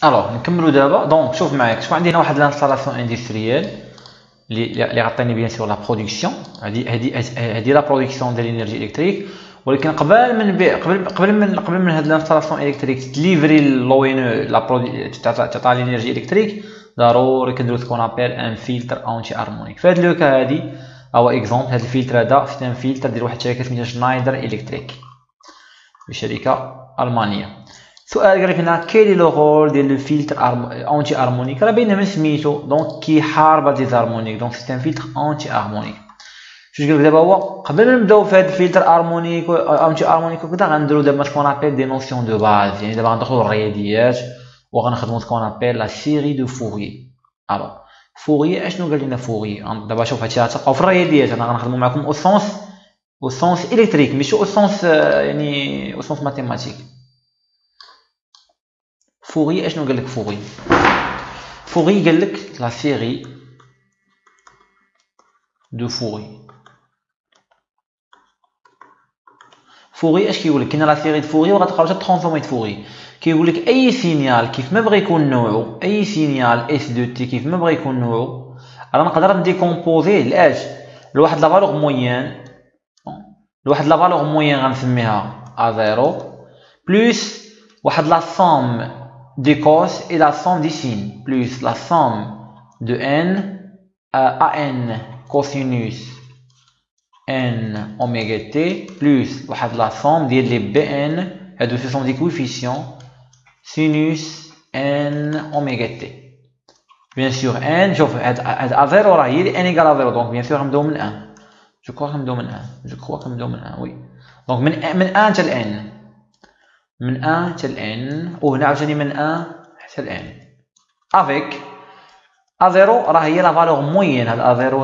الوغ نكملو دابا. دونك شوف معايا، شوف عندي هنا واحد لانستالاسيون اندستريال اللي غطيني بيان سور لا برودكسيون. هادي لا برودكسيون ديال الانرجي الكتريك. ولكن قبل من هاد لانستالاسيون الكتريك تليفري لوين لا برودي تاع الانرجي الكتريك، ضروري كنديرو سكون ابيل ان فلتر اونتي هارمونيك. في هاد لوكا هادي هو اكزومبل. هاد الفلتر هذا سيت ان فلتر ديال واحد الشركه سميتها شنايدر الكتريك، شركه المانيه. سؤال قالك هنا كاين لو رول ديال لو فلتر اونتي هارمونيك، راه باينه من سميتو. دونك كيحارب ديزارمونيك، دونك سيت ان فلتر اونتي هارمونيك. شنو قالك دابا هو قبل ما نبداو في هاد الفلتر هارمونيك اونتي هارمونيك وكذا، غنديرو دابا سكون ابيل دي نوسيون دو باز. يعني دابا غندخلو الرياضيات وغنخدمو سكون ابيل لا سيري دو فوري. الوغ فوري اشنو قال لنا فوري؟ دابا شوف هادشي غتلقاو في الرياضيات. انا غنخدمو معكم او سونس الكتريك، ماشي او سونس يعني او سونس ماتيماتيك. فوري اشنو قال لك؟ فوري قال لك لا سيري دو فوري. فوري اش كيقول لك؟ كاينه لا سيري دو فوري وغتقراو حتى ترانسفورمي دو فوري. كيقول لك اي سينيال كيف ما بغى يكون نوعو، اي سينيال اس دو تي كيف ما بغى يكون نوعو، انا نقدر نديكومبوزيه لاش؟ لواحد لا فالور موين، غنسميها ا0 بلس واحد لا سوم دي كوس اي لا سوم دي سين بلس لا سوم دو ان ان كوسينوس ان اوميغا تي بلس واحد لا سوم ديال لي بي ان، هادو سي سون دي كوفيسيون سينوس ان اوميغا تي. بيان سور ان، شوف هاد ا0 راه هي ان ايكال ا0، دونك بيان سور غنبداو من ان. جو كوا كنبداو من ان، وي. دونك من ان حتى لان، وهنا عاوتاني من ان حتى لان. افيك ا0 راه هي لا فالور موين. هاد ا0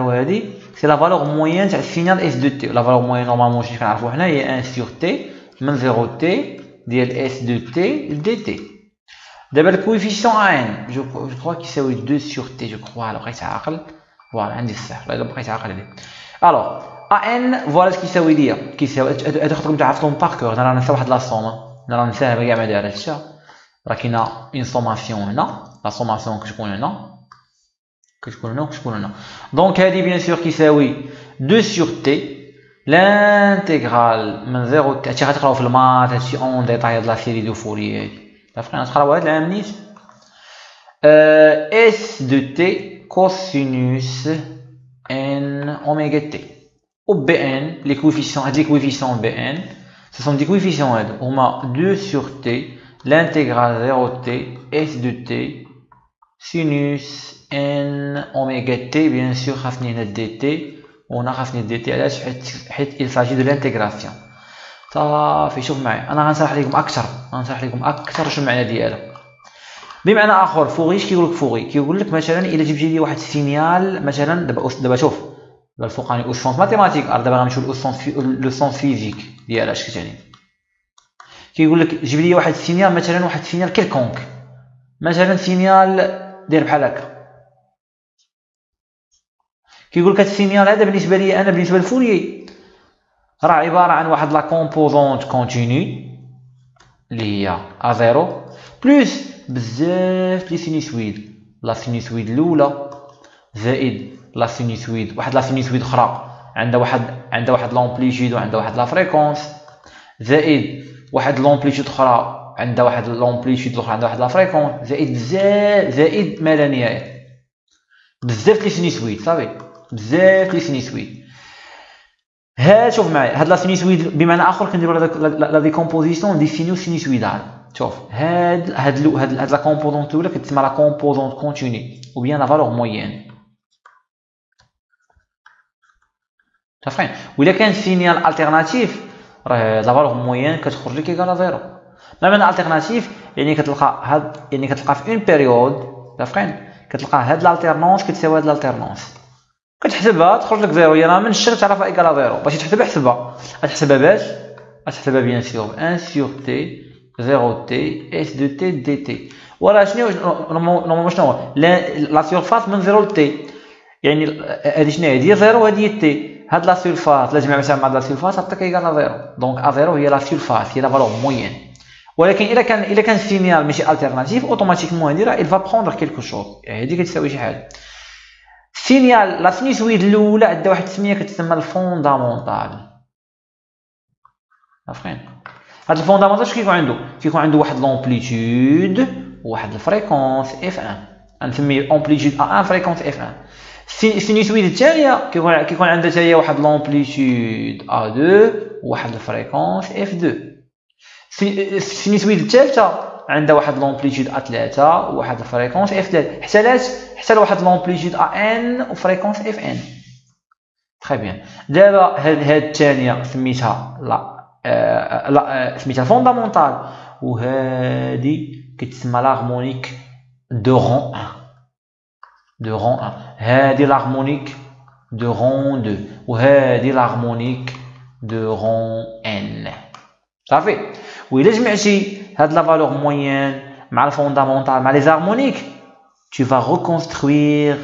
هادي سي لا فالور موين تاع السينيال اس دو تي. لا فالور موين نورمالمون شنو كنعرفو حنا هي 1 سور تي من 0 تي ديال اس دو تي دي تي. دابا الكويفيسيون ان جو كخوا كيساوي 2 سور تي، جو كخوا. بقيت عاقل، فوالا عندي الصح، الا بقيت عاقل عليه. الوغ ان فوالا اش كيساوي ليا؟ كيساوي هادو خاطركم تعرفتهم باركور. انا راه ننسى واحد لا سوم، انا راه ننساها كاع ما دارتش. راه كاينه اون سوماسيون هنا، لا سوماسيون كتكون هنا وكتكون هنا. دونك هادي بيان سور كيساوي 2 سور تي لانتيغرال من 0 تي. هادشي غتقراو في المات، هادشي اون ديتاي هاد لا سيري دو فوري هادي. دافقين تقراو هاد العام نيت. اس دو تي كوسينوس ان اوميغا تي و بي ان. لي كوفيسيون، هاد لي كوفيسيون بي ان سو سون دي كوفيسيون هادو هما 2 سور تي لانتيغرال 0 تي اس دو تي سينوس ان اوميغا تي. بيان سور خاصني هنا دي تي، وهنا خاصني دي تي. علاش؟ حيت il s'agit de l'intégration. صافي شوف معايا، انا غنشرح لكم اكثر شنو المعنى ديالها. بمعنى اخر فوري اش كيقول لك؟ فوري كيقول لك مثلا الا جبتي لي واحد السينيال مثلا، دابا شوف الفوقاني او سونس ماتيماتيك، دابا غنمشيو لو سونس فيزيك ديالها اش كتعني. كيقول لك جيب لي واحد السينيال مثلا، واحد السينيال كيلكونك، مثلا سينيال داير بحال هكا. كيقول لك هاد السينيال هذا بالنسبه لي انا، بالنسبه لفوري، راه عباره عن واحد لا كومبوزونت كونتيني اللي هي ا0 بلس بزاف لي سينيسويد. لا سينيسويد الاولى زائد لا سينيسويد، واحد لا سينيسويد اخرى عندها واحد لامبليتود وعندها واحد لا فريكونس، زائد واحد لامبليتود اخرى عندها واحد لامبليتود اخرى عندها واحد لا فريكونس، زائد بزاف، زائد ما لا نهايه. بزاف لي سينيسويد، صافي بزاف لي سينيسويد. ها شوف معايا، هاد لا سينيسويد بمعنى اخر كنديروا لا ديكومبوزيسيون دي سينو سينيسويدال. شوف هاد لا كومبوزونت الاولى كتسمى لا كومبوزونت كونتيني او بيان لا فالور موين. عارفين؟ وإلا كان سينيال التيرناتيف راه لا فالور موين كتخرج لك ايكال زيرو. ما معنى التيرناتيف؟ يعني كتلقى في اون بيريود، عارفين؟ كتلقى هاد الالتيرنونس كتساوي هاد الالتيرنونس، كتحسبها تخرج لك زيرو. يعني من الشرط تعرفها ايكال زيرو. باش تحسبها حسبها، غتحسبها باش؟ غتحسبها بيان سور 1 سور تي 0 تي اس دو تي دي تي. ولا شنو نورمالمون شنو هو لا سيرفاس من 0 ل تي، يعني هادي شنو هي؟ زيرو هادي هي تي. هاد لا سيرفاس لازم مثلا مع لا سيرفاس عطيك ايكال زيرو. دونك ا0 هي لا سيرفاس، هي لا فالور موين. ولكن الا كان السينيال ماشي التيرناتيف اوتوماتيكمون هادي راه il va prendre quelque chose، هادي كتساوي شي حاجه. السينيال لا سينوسويد الاولى عندها واحد السميه كتسمى الفوندامونتال. عارفين هاد الفوندامونتال اش كيكون عنده واحد لومبليتود وواحد الفريكونس اف 1، غنسميه امبليتود ا1 فريكونس اف 1. السينوسويد الثانيه كيكون عندها حتى هي واحد لومبليتود ا2 وواحد الفريكونس اف 2. السينوسويد الثالثه عندها واحد لومبليتود ا3 وواحد الفريكونس اف 3 حتى لواحد لومبليتود ان وفريكونس اف ان. تري بيان. دابا هاد الثانيه سميتها سميتها فوندامونتال، وهادي كتسمى لارمونيك دو رون 1. هادي لارمونيك دو رون 2 وهادي لارمونيك دو رون ان. صافي. وإلا جمعتي هاد لا فالور موين مع الفوندامونتال مع لي زارمونيك tu vas reconstruire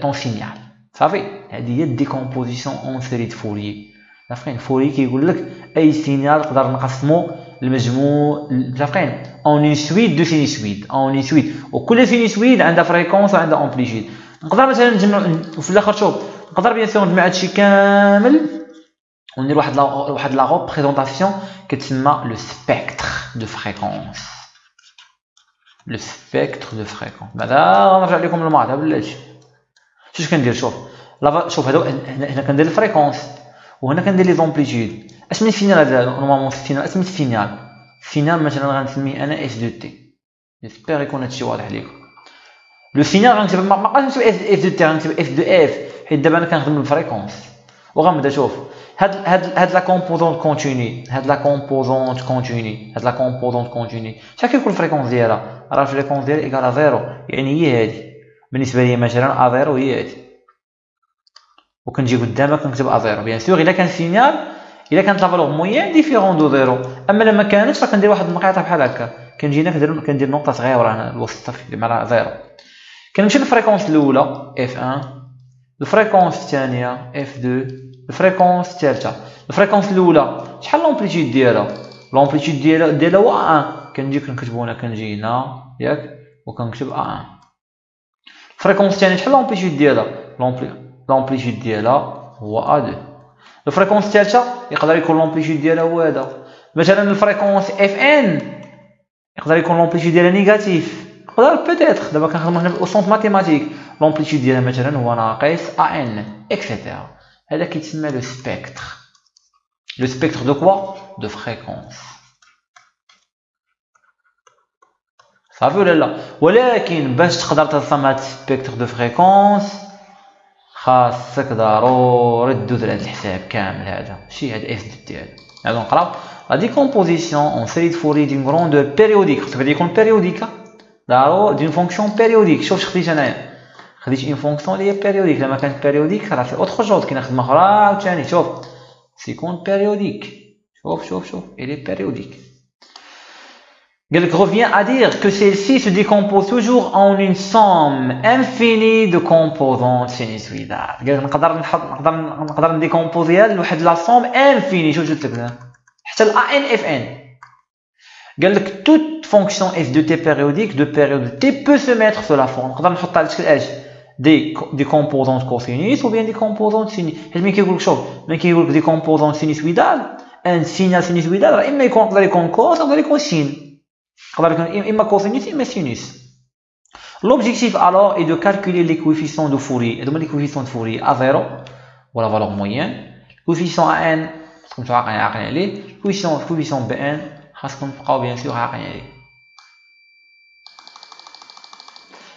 ton signal. صافي. هادي هي الديكومبوزيسيون اون سيري د فوريي. عارفين فوريي كيقول لك اي سينيال نقدر نقسمو المجموع عارفين اون اون سويت دو سينوسويد اون اون سويت، وكل سينوسويد عندها فريكونس وعندها امبليتود. نقدر مثلا نجمع وفي الاخر شوف نقدر بيان سور نجمع هادشي كامل وندير واحد لا ريبريزونطاسيون كتسمى لو سبيكتر دو فريكونس. لو سبيكتر دو فريكونس بعدا غنرجع لكم للماضي بلاتي. شوف كندير شوف هادو هنا كندير الفريكونس وهنا كندير لي زومبليتود. اش من سينيال هذا نورمالمون السينيال اسم السينيال مثلا غنسميه انا اف دو تي. جيسبيغ يكون هادشي واضح ليكم. لو سينيال غنكتب ما بقاش نكتب اف دو تي غنكتب اف دو اف حيت دابا انا كنخدم بالفريكونس. وغنبدا شوف هاد لا كومبوزونت كونتيني شحال كيكون الفريكونس ديالها؟ راه الفريكونس ديالها ايكال زيرو، يعني هي هادي بالنسبه لي مثلا ا زيرو هي هادي، وكنجي قدامها كنكتب ا زيرو. بيان سور الا كان سينيال الا كانت لا فالور موين ديفيرون دو زيرو، اما لما كانتش فكندير واحد النقيطه بحال هكا كنجي هنا كندير نقطه صغيره هنا الوسط مع زيرو. كنمشي للفريكونس الاولى اف 1، الفريكونس الثانيه اف 2، الفريكونس الثالثه. الفريكونس الاولى شحال لومبليتود ديالها؟ لومبليتود ديالها هو ا1. كنجي كنكتبو هنا كنجي هنا ياك وكنكتب ا1. الفريكونس الثانيه شحال لومبليتود ديالها؟ لومبليتود ديالها هو ا2. الفريكونس الثالثه يقدر يكون لومبليتود ديالها هو هذا مثلا الفريكونس اف ان، يقدر يكون لومبليتود ديالها نيجاتيف، يقدر بوتيتر دابا كنخدمو حنا بالسونس ماتيماتيك لومبليتود ديالها مثلا هو ناقص ا ان اكسيتيرا. هذا كيتسمى لو سبيكتر. لو سبيكتر دو كوا؟ دو فريكونس. صافي ولا لا؟ ولكن باش تقدر ترسم هاد السبيكتر دو فريكونس خاصك ضروري دوز على هاد الحساب كامل هذا، ماشي هاد اف دو تي هذا. نقراو لا ديكومبوزيسيون اون سيري دو فوري دون غروندور بيريوديك. خصك غادي يكون بيريوديك ضروري دون فونكسيون بيريوديك. شوف خديت انايا خديت اون فونكسيون اللي هي بيريوديك. لما كانت بيريوديك راه سي اوتر شوز، كاينه خدمه اخرى عاوتاني. شوف سيكون بيريوديك. شوف il est périodique. Il revient à dire que celle-ci se décompose toujours en une somme infinie de composants sinusoïdales. نقدر نديكومبوزيها لواحد لا سوم انفيني. شوف تكتب حتى ال ان اف ان. قال لك toute fonction f de t périodique de période t peut se mettre sous la forme. نقدر نحط على شكل اش des composantes cosinus ou bien des composantes sinus. حيت ملي كيقول لك شوف ملي كيقول لك des composantes sinusoïdales ان سينيال سينوسويدال راه اما يقدر يكون كوس او يكون سين. يقدر يكون اما كوسينوس اما سينوس. L'objectif alors est de calculer les coefficients de Fourier. هذوما les coefficients de Fourier à 0 ou la valeur moyenne. coefficient n خاصكم تبقاو عاقلين عليه. coefficient bn خاصكم تبقاو بيان سور عاقلين عليه.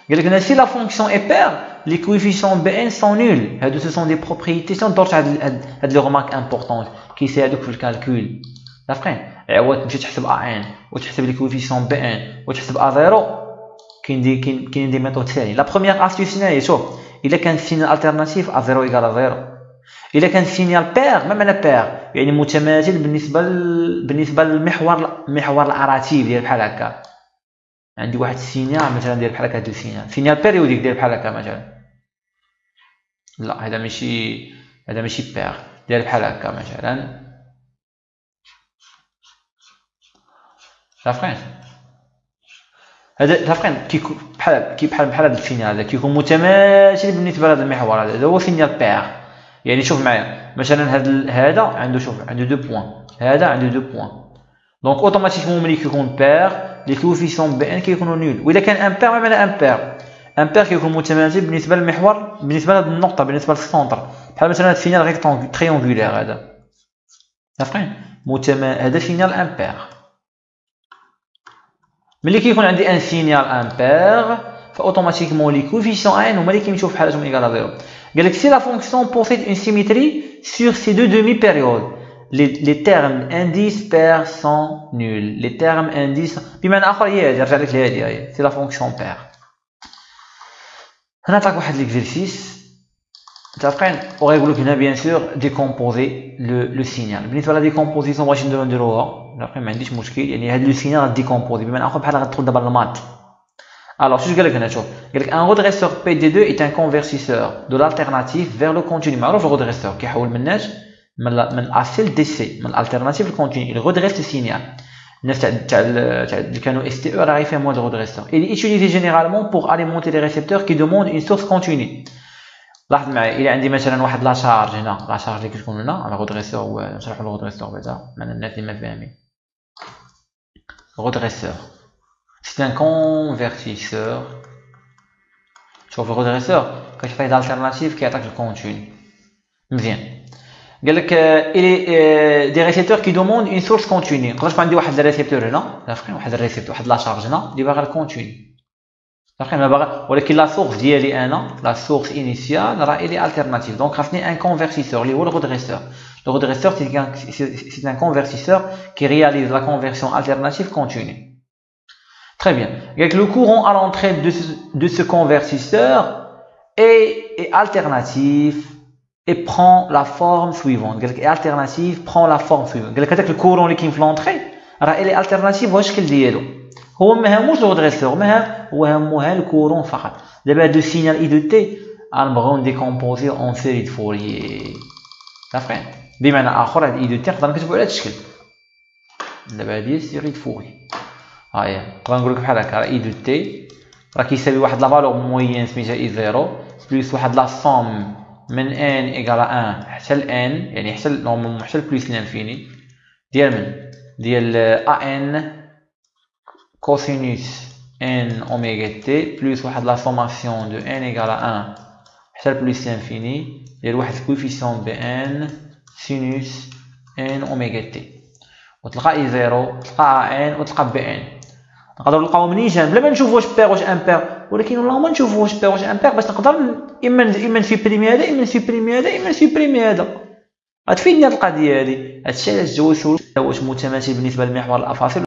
قال لك si la fonction est paire les coefficients bn sont nuls. هادو ce sont des propriétés. شنو درت هاد لي remarque importante كيساعدوك في الكالكول. عارفين عوض تمشي تحسب ان وتحسب لي كوفيسيون بي ان وتحسب ا زيرو كاين دي ميثود ثاني. لا بروميير استيوس هنايا شوف الا كان السينيال التيرناتيف ا زيرو ايكال زيرو. الا كان السينيال بير ما معنى بير يعني متماثل بالنسبه للمحور الاراتيف ديال بحال هكا. عندي واحد السينيال مثلا داير بحال هكا هادو سينيال بيريوديك داير بحال هكا مثلا. لا هذا ماشي بير داير بحال هكا مثلا. عارفين هذا عارفين كيكون بحال هذا السينيال هذا كيكون متماثل بالنسبه لهذا المحور هذا هو سينيال بير. يعني شوف معايا مثلا هذا عنده شوف عنده دو بوين، هذا عنده دو بوين، دونك اوتوماتيكمون ملي كيكون بير لي كوفيسيون بي ان كيكونوا نول. واذا كان ان بير ما معنى ان بير؟ ان بير كيكون متماثل بالنسبه للمحور، بالنسبه لهاد النقطه، بالنسبه للسونتر. بحال مثلا هاد السينيال ريكتونغ تريونغولير هذا عارفين هذا سينيال ان بير. ملي كيكون عندي ان سينيال امبير فاوتوماتيكمون لي كوفيسيون ان هما اللي كيمشيو في حالتهم ايكال زيرو. قالك سي لا فونكسيون بوسيد اون سيميتري سور سي دو دومي بيريود les termes indices pairs sont nuls. les termes indices بمعنى اخر هي هذه رجع لك لهذه هي سي لا فونكسيون بير. هنا نعطيك واحد ليكزيرسيس متفقين وغيقول لك هنا بيان سور ديكومبوزي لو سينيال. بالنسبه لا ديكومبوزيسيون بغيت نديروها ما عنديش مشكل، يعني هاد لو سينيال غاديكومبوزي بمعنى اخر بحال غتدخل دابا المات. Alors, شوف قال لك هنا شوف قال لك ان رودريسور PD2 est un convertisseur de l'alternative vers le continu. معروف الرودريسور كيحول مناش من الاسيل دي سي من الالتيرناتيف للكونتيني. الرودريس لو سينيال الناس تاع اللي كانوا اس تي او راه يفهموا هاد الرودريسور. Il est utilisé généralement pour alimenter les récepteurs qui demandent une source continue. لاحظ معايا الى عندي مثلا واحد لا شارج هنا، لا شارج اللي كتكون هنا على الرودريسور، ونشرحوا الرودريسور بعدا من الناس اللي ما فاهمين. Redresseur, c'est un convertisseur. شوف الرودريسور كتعطيه d'alternative كيعطيك الكونتيني مزيان. قالك الي دي ريسيبتور كي دوموند اون سورس كونتيني. نقدر يكون عندي واحد الريسيبتور هنا عارفين واحد الريسيبتور واحد لا شارج هنا اللي باغي الكونتيني عارفين ما باغي، ولكن لا سورس ديالي انا لا سورس انيسيال راه الي التيرناتيف. دونك خاصني ان convertisseur اللي هو الرودريسور. Le redresseur, c'est un convertisseur qui réalise la conversion alternative continue. Très bien. Donc, le courant à l'entrée de ce convertisseur est alternatif et prend la forme suivante. Donc, alternative prend la forme suivante. Donc, le courant qui est l'entrée, il est alternatif. واش كل ديالو هو ما هموش الرودريسور، ما هو هموها الكورون فقط. دابا هاد السينيال اي دو تي غنبغيو نديكومبوزي اون سيري دو فوريي عارفين. بمعنى اخر هاد اي دو تي نقدر نكتبو على هاد الشكل. دابا هادي سيري دو فوري ها هي نقدر نقول لك بحال هكا راه اي دو تي راه كيساوي واحد لا فالور موين سميتها اي زيرو بلس واحد لا سوم من ان ايكالا 1 حتى ل ان، يعني حتى نورمالمون حتى بلس لانفيني ديال من ديال ا ان كوسينوس ان اوميغا تي بلس واحد لا سوماسيون دو ان ايكالا 1 حتى بلس لانفيني ديال واحد كوفيسيون بي ان سينوس ان اوميغا تي، وتلقى اي زيرو تلقى ان وتلقى بي ان. نقدروا نلقاو منين جا بلا ما نشوفوا واش بير واش امبير، ولكن والله ما نشوفوا واش بير واش امبير باش نقدر اما نسوبريمي هذا اما نسوبريمي هذا اما نسوبريمي هذا. غتفيدني هاد القضيه هادي. هادشي علاش جوج واش متماثل بالنسبه للمحور الافاصيل.